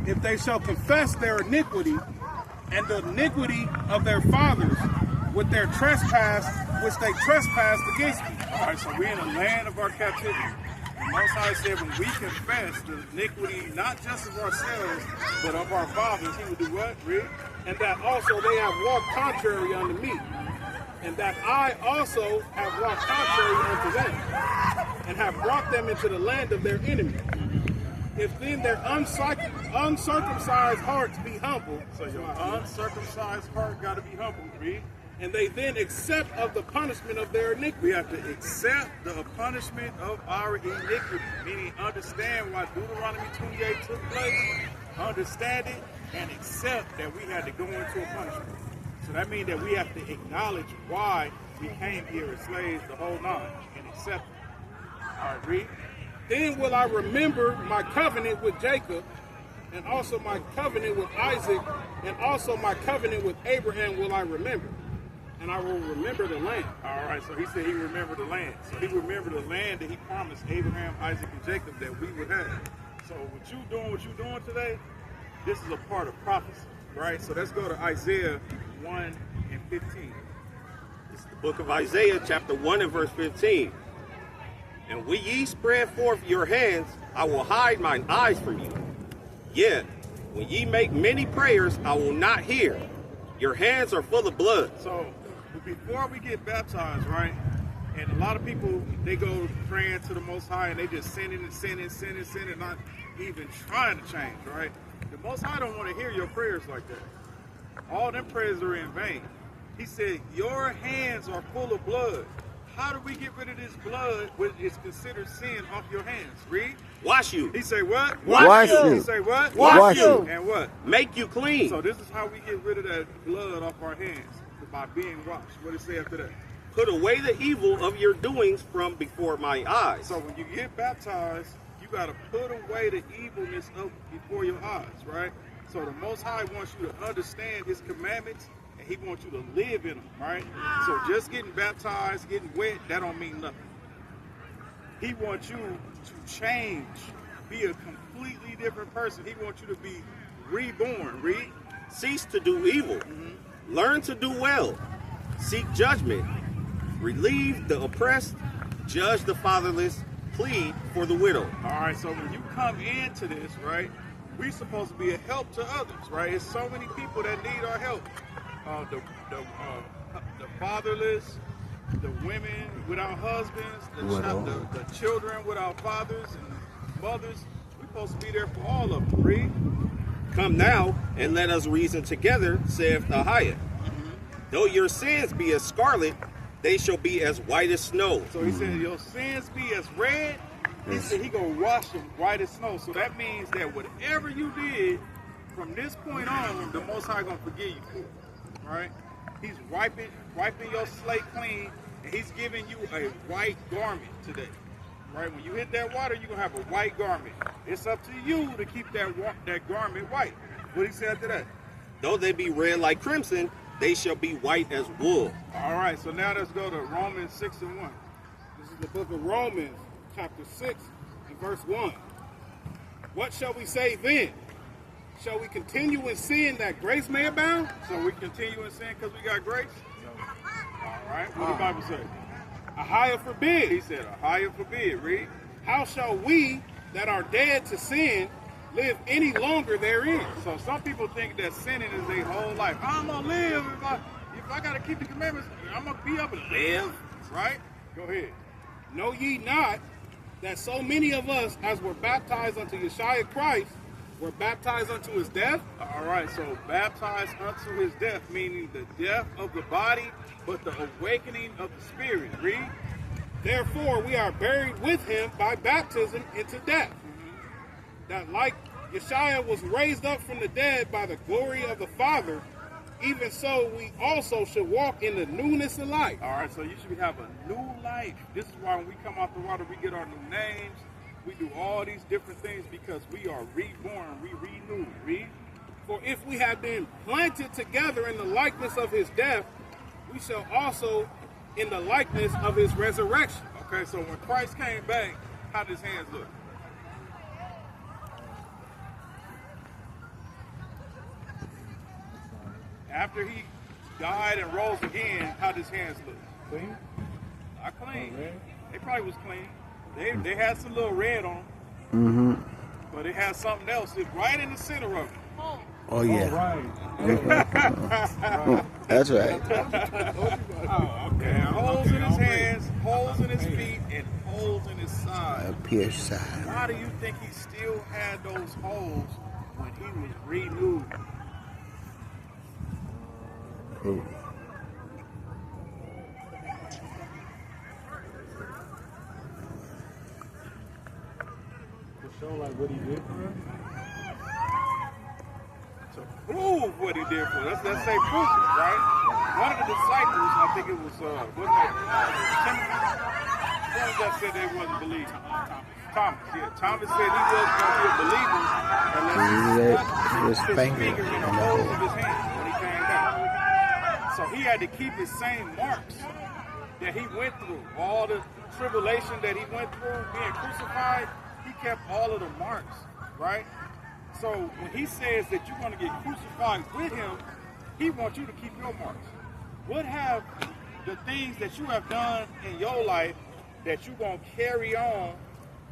if they shall confess their iniquity and the iniquity of their fathers with their trespass, which they trespassed against me. All right, so we're in the land of our captivity. The Most High said when we confess the iniquity, not just of ourselves, but of our fathers, he would do what? Read. And that also they have walked contrary unto me, and that I also have walked contrary unto them, and have brought them into the land of their enemies. If then their uncircumcised hearts be humble, So your uncircumcised heart got to be humble. Read. and they then accept of the punishment of their iniquity. We have to accept the punishment of our iniquity, meaning understand why Deuteronomy 28 took place, understand it, and accept that we had to go into a punishment. So that means that we have to acknowledge why we came here as slaves the whole nine and accept it. All right, read. Then will I remember my covenant with Jacob, and also my covenant with Isaac, and also my covenant with Abraham will I remember. And I will remember the land. All right, so he said he remembered the land. So he remembered the land that he promised Abraham, Isaac, and Jacob that we would have. So what you're doing today, this is a part of prophecy, right? So let's go to Isaiah 1 and 15. This is the book of Isaiah, chapter 1 and verse 15. And when ye spread forth your hands, I will hide mine eyes from you. Yet, when ye make many prayers, I will not hear. Your hands are full of blood. So before we get baptized, right? And a lot of people, they go praying to the Most High and they just sinning, not even trying to change, right? The Most High don't want to hear your prayers like that. All them prayers are in vain. He said, your hands are full of blood. How do we get rid of this blood which is considered sin off your hands? Read. Wash you. He say what? Wash you. He say what? Wash you. And what? Make you clean. So this is how we get rid of that blood off our hands, by being washed. What does it say after that? Put away the evil of your doings from before my eyes. So when you get baptized, you got to put away the evilness up before your eyes, right? So the Most High wants you to understand his commandments, and he wants you to live in them, right? So just getting baptized, getting wet, that don't mean nothing. He wants you to change, be a completely different person. He wants you to be reborn. Read. Cease to do evil. Learn to do well. Seek judgment. Relieve the oppressed. Judge the fatherless. Plead for the widow. All right, so when you come into this, right, we're supposed to be a help to others, right? There's so many people that need our help. The fatherless, the women without husbands, the children without fathers and mothers. We're supposed to be there for all of them. Read. Come now, and let us reason together, saith Ahijah. Though your sins be as scarlet, they shall be as white as snow. So he said, your sins be as red. He said he gonna wash them white as snow. So that means that whatever you did from this point on, the Most High gonna forgive you for it, right? He's wiping your slate clean, and he's giving you a white garment today, right? When you hit that water, you're gonna have a white garment. It's up to you to keep that garment white. What he said after that? Though they be red like crimson, they shall be white as wool. All right, so now let's go to Romans 6 and 1. This is the book of Romans, chapter 6, and verse 1. What shall we say then? Shall we continue in sin that grace may abound? So we continue in sin because we got grace? All right, what the Bible say? Ahijah forbid. He said, Ahijah forbid. Read. How shall we that are dead to sin live any longer therein? So some people think that sinning is their whole life. I'm going to live. If I got to keep the commandments, I'm going to be able to live. Right? Go ahead. Know ye not that so many of us as were baptized unto Yeshua Christ were baptized unto his death? All right, so baptized unto his death, meaning the death of the body, but the awakening of the spirit. Read. Therefore we are buried with him by baptism into death. That like Yeshua was raised up from the dead by the glory of the Father, even so we also should walk in the newness of life. All right, so you should have a new life. This is why when we come off the water, we get our new names. We do all these different things because we are reborn, we renewed. Read. For if we have been planted together in the likeness of his death, we shall also in the likeness of his resurrection. Okay, so when Christ came back, how did his hands look? after he died and rose again, how his hands look? Clean? Not clean. Oh, red? They probably was clean. They had some little red on them, Mm-hmm. but it had something else. It's right in the center of it. Oh, yeah. Right. That's right. Oh, okay. Holes in his hands, holes in his feet, and holes in his side. A pierced side. Why do you think he still had those holes when he was renewed? Ooh. To show like what he did for us. To prove what he did for us. Let's say proof it, right? One of the disciples, I think it was, wasn't it Timothy? Who was that said they wasn't believing? Thomas, yeah. Thomas said he wasn't going to be a believer unless he stuck his finger in the holes of his hand when he came back. So he had to keep his same marks that he went through. All the tribulation that he went through being crucified, he kept all of the marks, right? So when he says that you're going to get crucified with him, he wants you to keep your marks. What have the things that you have done in your life that you're going to carry on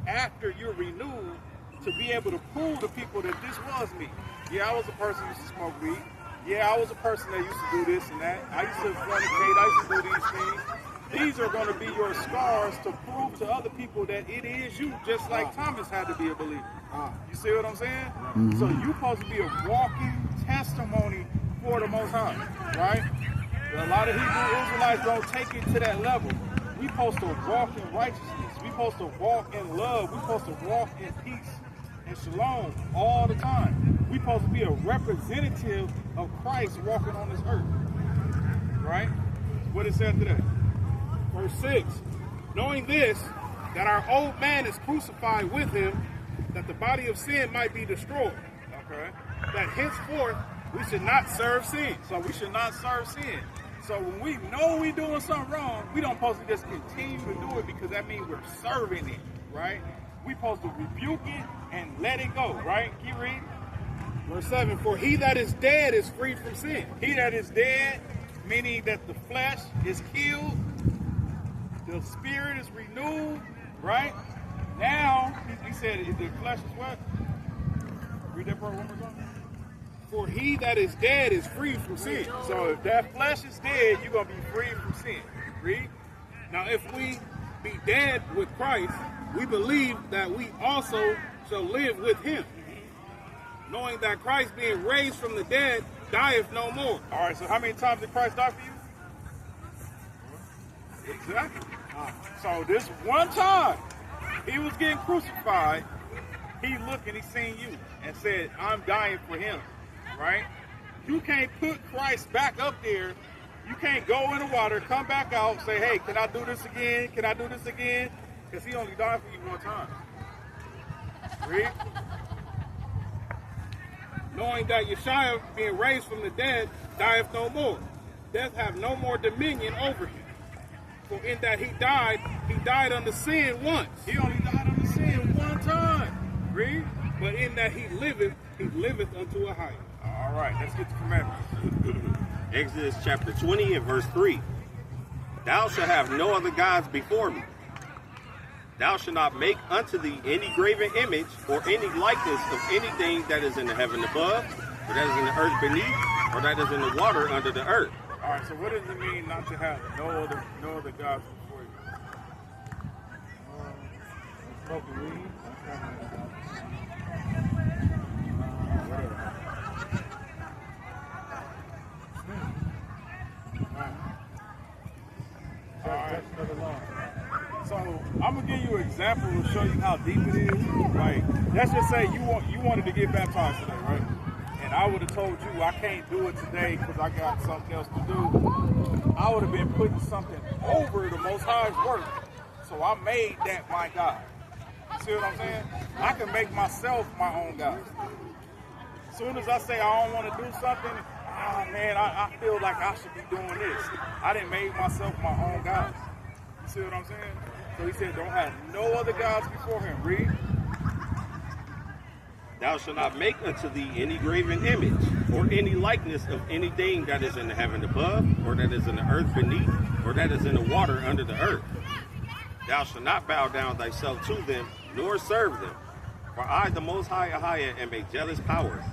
after you're renewed to be able to prove to people that this was me? Yeah, I was a person who used to smoke weed. Yeah, I was a person that used to do this and that. I used to fornicate. I used to do these things. These are going to be your scars to prove to other people that it is you, just like Thomas had to be a believer. You see what I'm saying? Mm-hmm. So you're supposed to be a walking testimony for the Most High, right? A lot of Hebrew Israelites don't take it to that level. We're supposed to walk in righteousness. We're supposed to walk in love. We're supposed to walk in peace and shalom all the time. We're supposed to be a representative of Christ walking on this earth, right? What it said today. Verse 6. Knowing this, that our old man is crucified with him, that the body of sin might be destroyed. Okay. That henceforth we should not serve sin. So we should not serve sin. So when we know we're doing something wrong, we don't supposed to just continue to do it because that means we're serving it, right? We're supposed to rebuke it and let it go, right? Keep reading. Verse 7. For he that is dead is freed from sin. He that is dead, meaning that the flesh is killed, the spirit is renewed, right? Now, he said the flesh is what? Read that part one more time. For he that is dead is freed from sin. So if that flesh is dead, you're going to be free from sin. Read. Now if we be dead with Christ, we believe that we also shall live with him, knowing that Christ being raised from the dead dieth no more. All right, so how many times did Christ die for you? Exactly. So this one time, he was getting crucified, he looked and he seen you and said, I'm dying for him, right? You can't put Christ back up there. You can't go in the water, come back out, say, hey, can I do this again? Can I do this again? Because he only died for you one time. Read. Knowing that Yeshua being raised from the dead dieth no more. Death have no more dominion over him. For in that he died unto sin once. He only died on the sin one time. Read. But in that he liveth unto a higher. All right, let's get the commandments. Exodus chapter 20 and verse 3. Thou shalt have no other gods before me. Thou shalt not make unto thee any graven image or any likeness of anything that is in the heaven above, or that is in the earth beneath, or that is in the water under the earth. All right, so what does it mean not to have no other gods before you? Smoking weed. So I'm gonna give you an example to show you how deep it is. Like, let's just say you wanted to get baptized today, right? And I would have told you I can't do it today because I got something else to do. I would have been putting something over the Most High's work. So I made that my God. You see what I'm saying? I can make myself my own God. As soon as I say I don't want to do something, man, I feel like I should be doing this. I didn't make myself my own God. You see what I'm saying? So he said, don't have no other gods before him. Read. Thou shalt not make unto thee any graven image, or any likeness of anything that is in the heaven above, or that is in the earth beneath, or that is in the water under the earth. Thou shalt not bow down thyself to them, nor serve them. For I, the Most High, am a jealous power,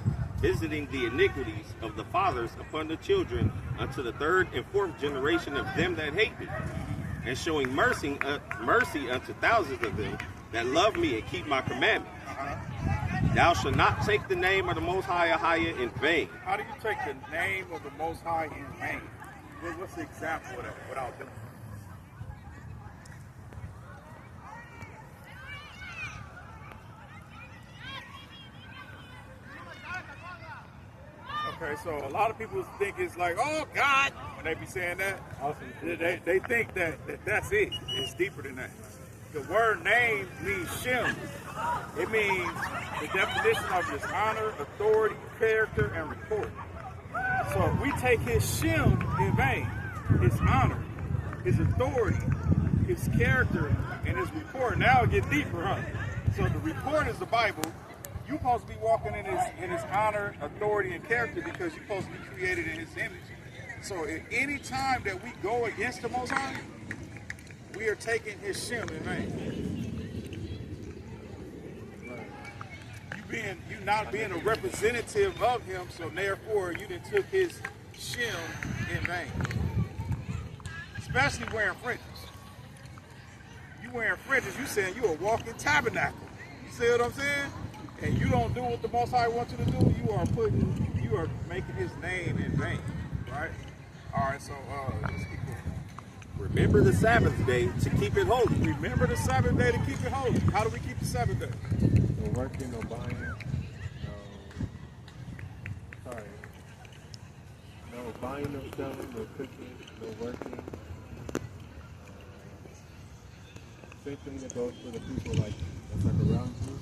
visiting the iniquities of the fathers upon the children unto the third and fourth generation of them that hate me, and showing mercy unto thousands of them that love me and keep my commandments. Thou shalt not take the name of the Most High in vain. How do you take the name of the Most High in vain? What's the example of that without doing it? Okay, so a lot of people think it's like, oh God, when they be saying that, they think that that's it. It's deeper than that. The word name means Shem. It means the definition of his honor, authority, character, and report. So if we take his Shem in vain, his honor, his authority, his character, and his report, now it gets deeper, huh? So the report is the Bible. You're supposed to be walking in his honor, authority, and character because you're supposed to be created in his image. So at any time that we go against the Most High, we are taking his Shem in vain. You not being a representative of him, so therefore you done took his Shem in vain. Especially wearing fringes. You wearing fringes, you saying you a walking tabernacle. You see what I'm saying? And you don't do what the Most High wants you to do, you are making his name in vain, right? All right, so let's keep going. Remember the Sabbath day to keep it holy. Remember the Sabbath day to keep it holy. How do we keep the Sabbath day? No working, no buying, no buying, no selling, no cooking, no working. Same thing that goes for the people that's around you.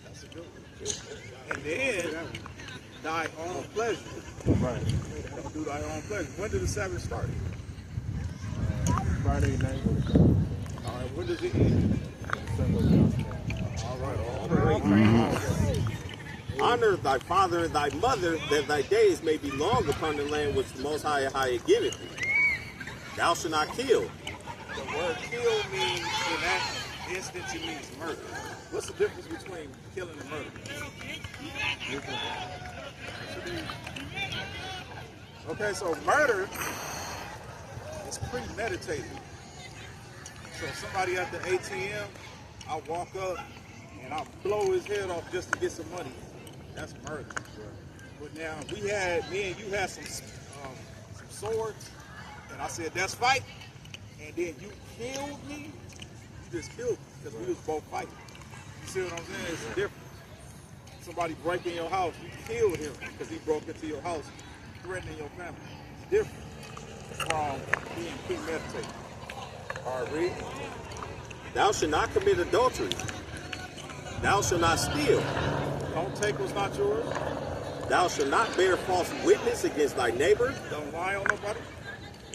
That's a good one. And then thy own pleasure. Right. Don't do thy own pleasure. When did the Sabbath start? Friday night when the sun All right, when does it end? goes down. All right. Honor thy father and thy mother, that thy days may be long upon the land which the Most High giveth thee. Thou shalt not kill. The word kill means, in that instance, it means murder. What's the difference between killing and murder? Okay, so murder is premeditated. So somebody at the ATM, I walk up and I blow his head off just to get some money. That's murder. But now me and you had some swords, and I said, that's fight. And then you killed me. You just killed me because we was both fighting. You see what I'm saying? It's different. Somebody break in your house, you killed him because he broke into your house, threatening your family. It's different from being premeditated. All right, read. Thou shalt not commit adultery. Thou shalt not steal. Don't take what's not yours. Thou shalt not bear false witness against thy neighbor. Don't lie on nobody.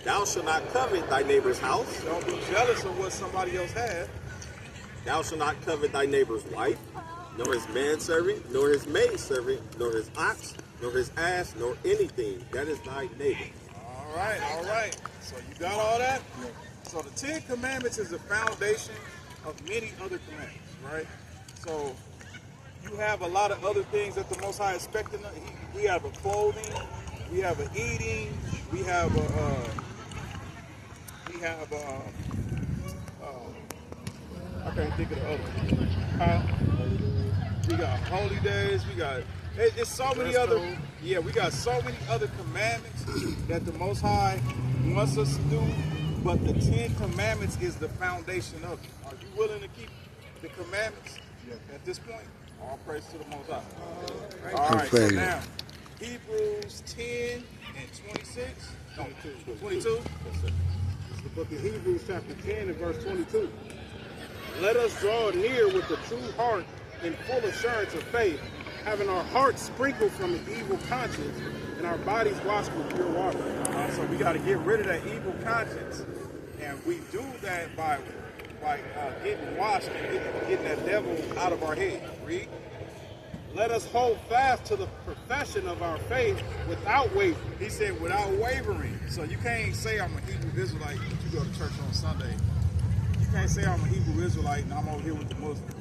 Thou shalt not covet thy neighbor's house. Don't be jealous of what somebody else has. Thou shalt not covet thy neighbor's wife, nor his manservant, nor his maidservant, nor his ox, nor his ass, nor anything that is thy neighbor. All right. So you got all that? Yeah. So the 10 Commandments is the foundation of many other commandments, right? So you have a lot of other things that the Most High is expecting. We have a clothing, we have a eating, we have I can't think of the other one. We got holy days, it's so many other, we got so many other commandments that the Most High wants us to do, but the 10 Commandments is the foundation of it. Are you willing to keep the commandments at this point? All praise to the Most High. All right, so now, Hebrews 10 and 26. No, 22. This is the book of Hebrews chapter 10 and verse 22. Let us draw near with a true heart in full assurance of faith, having our hearts sprinkled from an evil conscience and our bodies washed with pure water. So we got to get rid of that evil conscience. And we do that by like getting washed and getting that devil out of our head. Read. Let us hold fast to the profession of our faith without wavering. He said without wavering. So you can't say I'm a Hebrew Israelite, but you go to church on Sunday. You can't say I'm a Hebrew Israelite and I'm over here with the Muslims.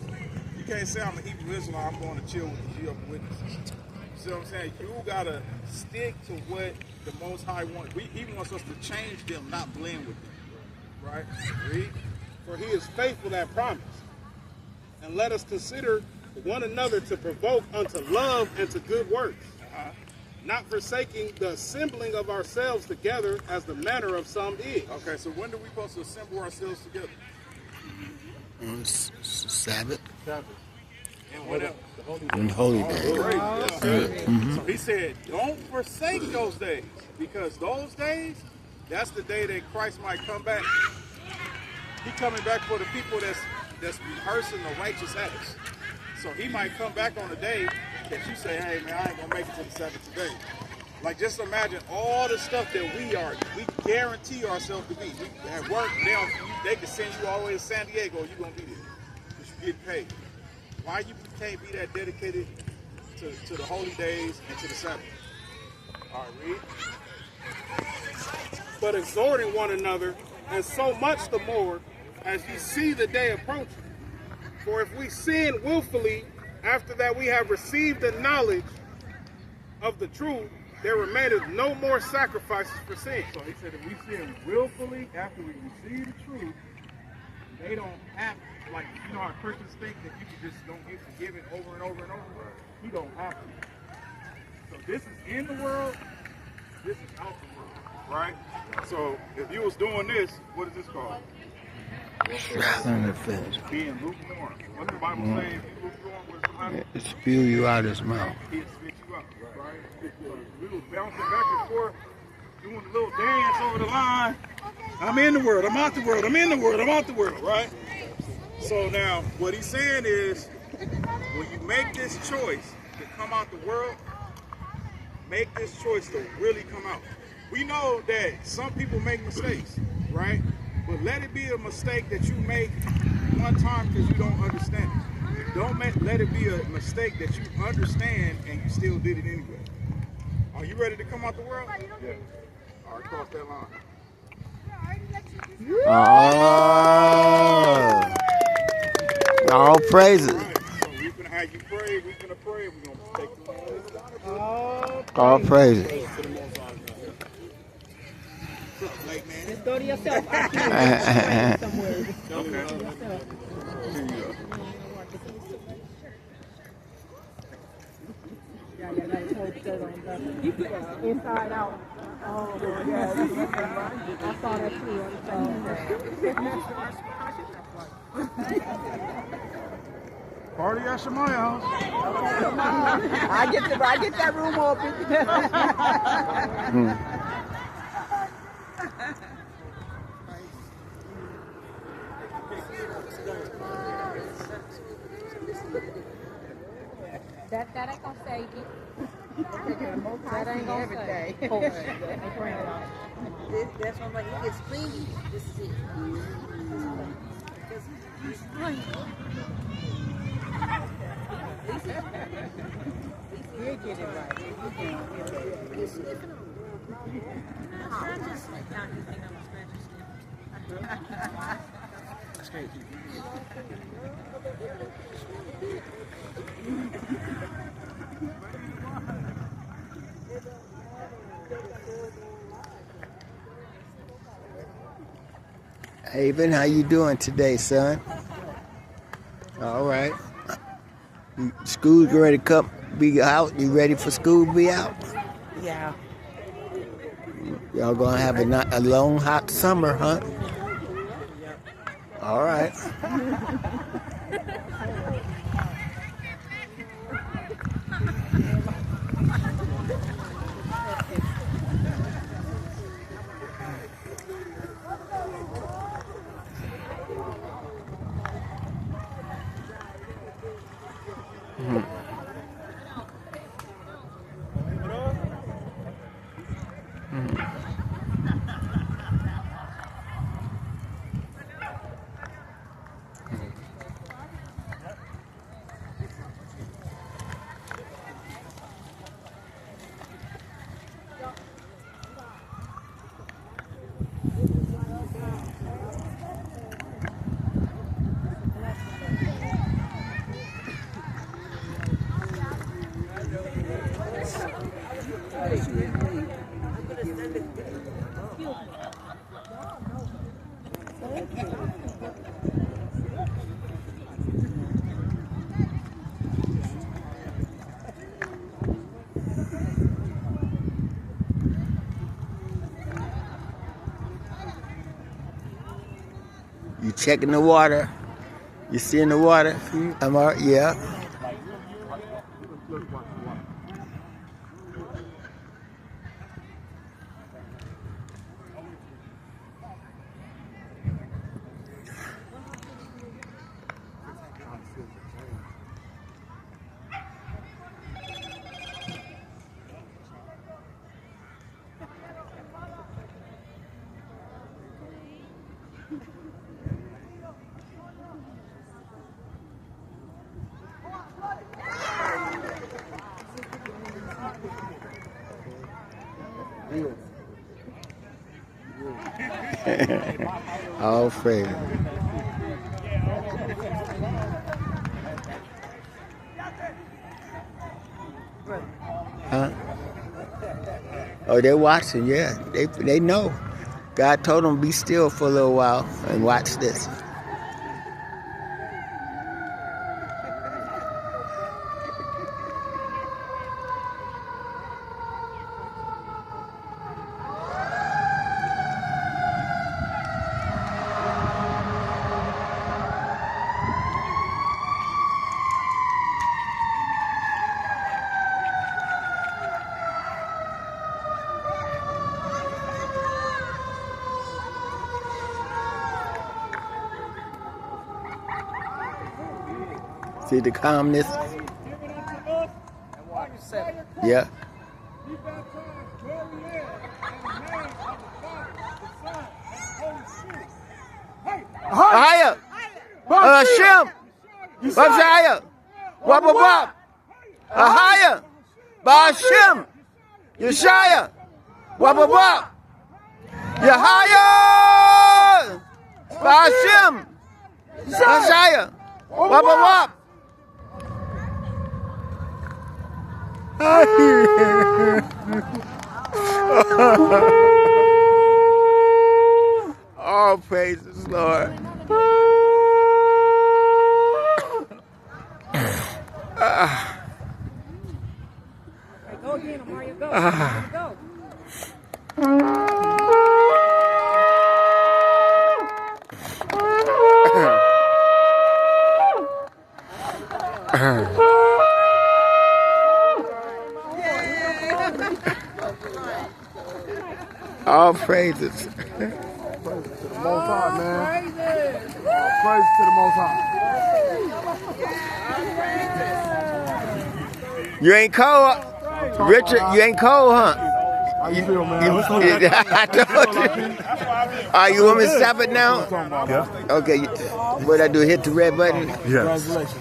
You can't say I'm a Hebrew Israelite, I'm going to chill with the Jehovah's Witnesses. You see what I'm saying? You gotta stick to what the Most High wants. He wants us to change them, not blend with them. Right? Read. For he is faithful that promise. And let us consider one another to provoke unto love and to good works, not forsaking the assembling of ourselves together as the manner of some is. Okay, so when are we supposed to assemble ourselves together? Sabbath And what else? and holy day. So he said, don't forsake those days, because those days, that's the day that Christ might come back. He coming back for the people that's rehearsing the righteous acts. So he might come back on a day that you say, hey man, I ain't gonna make it to the Sabbath today. Like just imagine all the stuff that we guarantee ourselves to be. We, at work, they can send you all the way to San Diego, you're gonna be there. Because you get paid. Why you can't be that dedicated to the holy days and to the Sabbath? All right, read. But exhorting one another, and so much the more as ye see the day approaching. For if we sin willfully after that we have received the knowledge of the truth, there remaineth no more sacrifices for sin. So he said if we sin willfully after we receive the truth, they don't have, like, you know how Christians think that you can just don't get forgiven over and over and over? You don't have to. So this is in the world, this is out the world, right? So if you was doing this, what is this called? Straddling the fence. Being lukewarm. What does the Bible say? If you lukewarm, what does the Bible It spew you out his mouth. He'll spit you up, right? We was bouncing back and forth, doing a little dance over the line. I'm in the world, I'm out the world, I'm in the world, I'm out the world, right? So now, what he's saying is, when you make this choice to come out the world, make this choice to really come out. We know that some people make mistakes, right? But let it be a mistake that you make one time because you don't understand it. Don't let it be a mistake that you understand and you still did it anyway. Are you ready to come out the world? Yeah. All right, cross that line. Oh, all praises. All right, so we're going to have you pray, we're going to pray, we're going to take the Lord. All praises. Late man. Just go to yourself. I can't somewhere. You put inside out. Oh, yeah. I saw that too. Party at Shemaiah house. I get that room open. That ain't gonna save you. That ain't gonna save you. That's why I'm like, he gets clingy. This is it. Because he's clingy. He'll get it right. He's sniffing on me. I just like, now you think I'm a scratch and sniff. Haven, how you doing today, son? All right. School's ready to come, be out. You ready for school to be out? Yeah. Y'all gonna have a long, hot summer, huh? All right. checking the water. You see in the water? I'm all right. Yeah. All afraid. Huh? Oh, they're watching, yeah. They know. God told them be still for a little while and watch this. See the calmness? Yeah. Higher! Shem! Higher! Wop wop wop! Higher! Shem! Yeshaya! Wop wop wop! Yahaya! Shem! Yeshaya! Wop wop wop! All praises, Lord. Go again, Mario. Go. Go. All praises. Praise to the Most High, man. Praise to the Most High. You ain't cold, Richard. You ain't cold, huh? How you feel, man? I told you. You want me to stop it now? Yeah. Okay. What I do? Hit the red button? Congratulations,